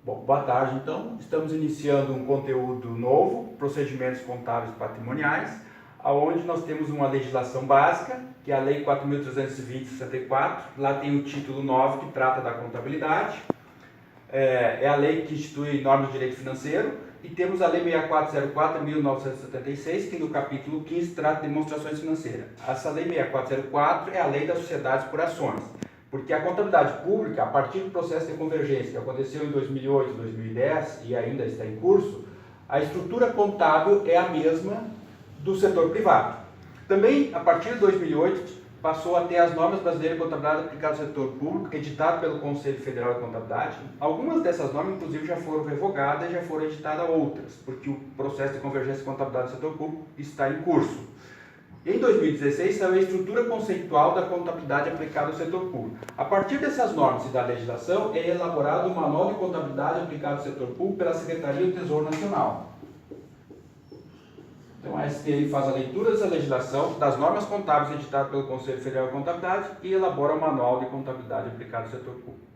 Bom, boa tarde então. Estamos iniciando um conteúdo novo, procedimentos contábeis patrimoniais, aonde nós temos uma legislação básica, que é a Lei 4.320/64. Lá tem o título 9, que trata da contabilidade. É a lei que institui normas de direito financeiro. E temos a Lei 6404/1976, que no capítulo 15 trata de demonstrações financeiras. Essa Lei 6404 é a Lei das Sociedades por Ações. Porque a contabilidade pública, a partir do processo de convergência que aconteceu em 2008, 2010 e ainda está em curso, a estrutura contábil é a mesma do setor privado. Também, a partir de 2008, passou a ter as normas brasileiras de contabilidade aplicadas ao setor público, editado pelo Conselho Federal de Contabilidade. Algumas dessas normas, inclusive, já foram revogadas e já foram editadas outras, porque o processo de convergência de contabilidade do setor público está em curso. Em 2016, saiu a estrutura conceitual da contabilidade aplicada ao setor público. A partir dessas normas e da legislação, é elaborado o Manual de Contabilidade aplicado ao setor público pela Secretaria do Tesouro Nacional. Então, a STN faz a leitura dessa legislação, das normas contábeis editadas pelo Conselho Federal de Contabilidade e elabora o Manual de Contabilidade aplicado ao setor público.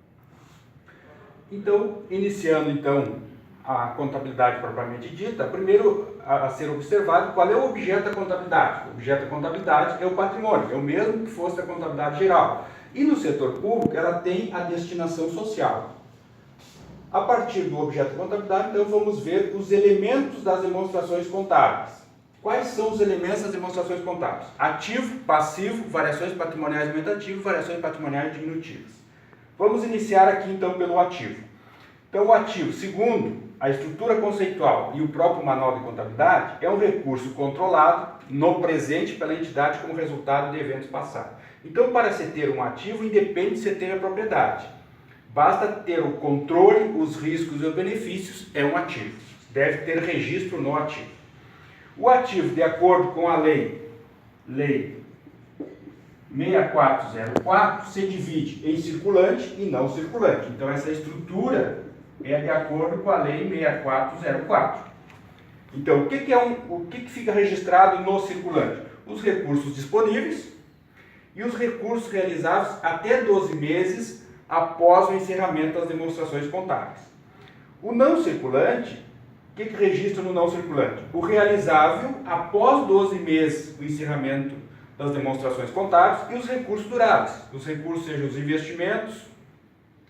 Então, iniciando a contabilidade propriamente dita, primeiro a ser observado qual é o objeto da contabilidade. O objeto da contabilidade é o patrimônio, é o mesmo que fosse a contabilidade geral. E no setor público ela tem a destinação social. A partir do objeto da contabilidade, então vamos ver os elementos das demonstrações contábeis. Quais são os elementos das demonstrações contábeis? Ativo, passivo, variações patrimoniais aumentativas, variações patrimoniais diminutivas. Vamos iniciar aqui então pelo ativo. Então o ativo, segundo a estrutura conceitual e o próprio manual de contabilidade, é um recurso controlado no presente pela entidade como resultado de eventos passados. Então, para se ter um ativo, independe de se ter a propriedade. Basta ter o controle, os riscos e os benefícios, é um ativo. Deve ter registro no ativo. O ativo, de acordo com a Lei 6404, se divide em circulante e não circulante. Então, essa estrutura é de acordo com a Lei 6404. Então, o que fica registrado no circulante? Os recursos disponíveis e os recursos realizados até 12 meses após o encerramento das demonstrações contábeis. O não circulante, o que registra no não circulante? O realizável após 12 meses do encerramento das demonstrações contábeis e os recursos duráveis. Os recursos sejam os investimentos,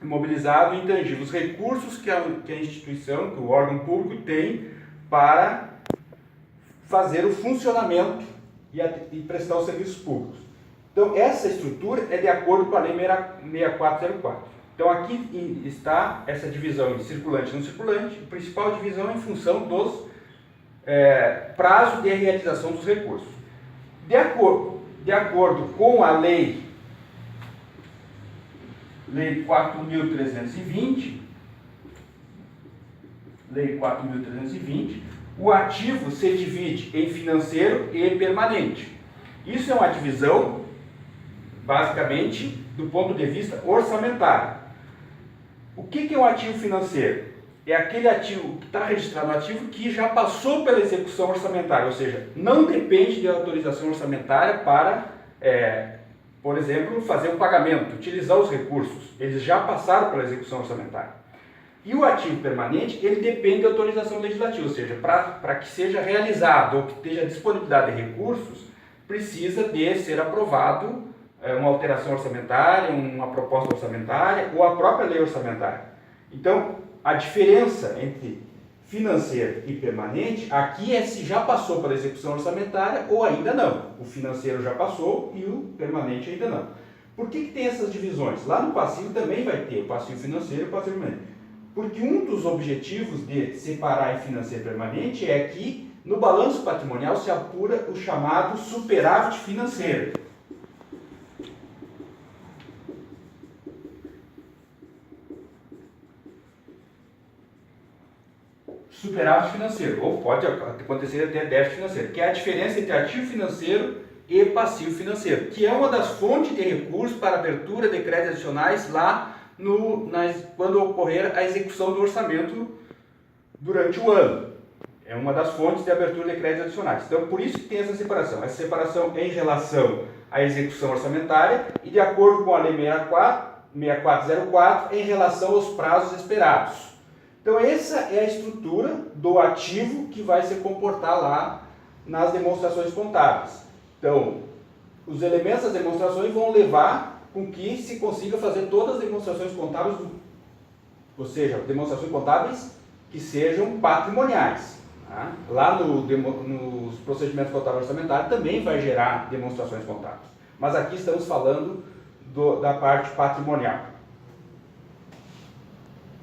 imobilizado e intangível, os recursos que a instituição, que o órgão público tem para fazer o funcionamento e prestar os serviços públicos. Então, essa estrutura é de acordo com a Lei 6404. Então, aqui está essa divisão em circulante e não circulante. A principal divisão é em função dos prazos de realização dos recursos. De acordo com a Lei 4.320, o ativo se divide em financeiro e permanente. Isso é uma divisão, basicamente, do ponto de vista orçamentário. O que é um ativo financeiro? É aquele ativo que está registrado no ativo que já passou pela execução orçamentária, ou seja, não depende de autorização orçamentária para por exemplo, fazer um pagamento, utilizar os recursos. Eles já passaram pela execução orçamentária. E o ativo permanente, ele depende de autorização legislativa, ou seja, para que seja realizado ou que esteja disponibilidade de recursos, precisa de ser aprovado uma alteração orçamentária, uma proposta orçamentária ou a própria lei orçamentária. Então, a diferença entre financeiro e permanente, aqui é se já passou pela execução orçamentária ou ainda não. O financeiro já passou e o permanente ainda não. Por que tem essas divisões? Lá no passivo também vai ter o passivo financeiro e o passivo permanente. Porque um dos objetivos de separar em financeiro e permanente é que no balanço patrimonial se apura o chamado superávit financeiro. Superávit financeiro, ou pode acontecer até déficit financeiro, que é a diferença entre ativo financeiro e passivo financeiro, que é uma das fontes de recursos para abertura de créditos adicionais lá quando ocorrer a execução do orçamento durante o ano. É uma das fontes de abertura de créditos adicionais. Então, por isso que tem essa separação. Essa separação é em relação à execução orçamentária e, de acordo com a Lei 6404, em relação aos prazos esperados. Então essa é a estrutura do ativo que vai se comportar lá nas demonstrações contábeis. Então, os elementos das demonstrações vão levar com que se consiga fazer todas as demonstrações contábeis, ou seja, demonstrações contábeis que sejam patrimoniais. Tá? Lá nos procedimentos contábeis orçamentários também vai gerar demonstrações contábeis. Mas aqui estamos falando da parte patrimonial.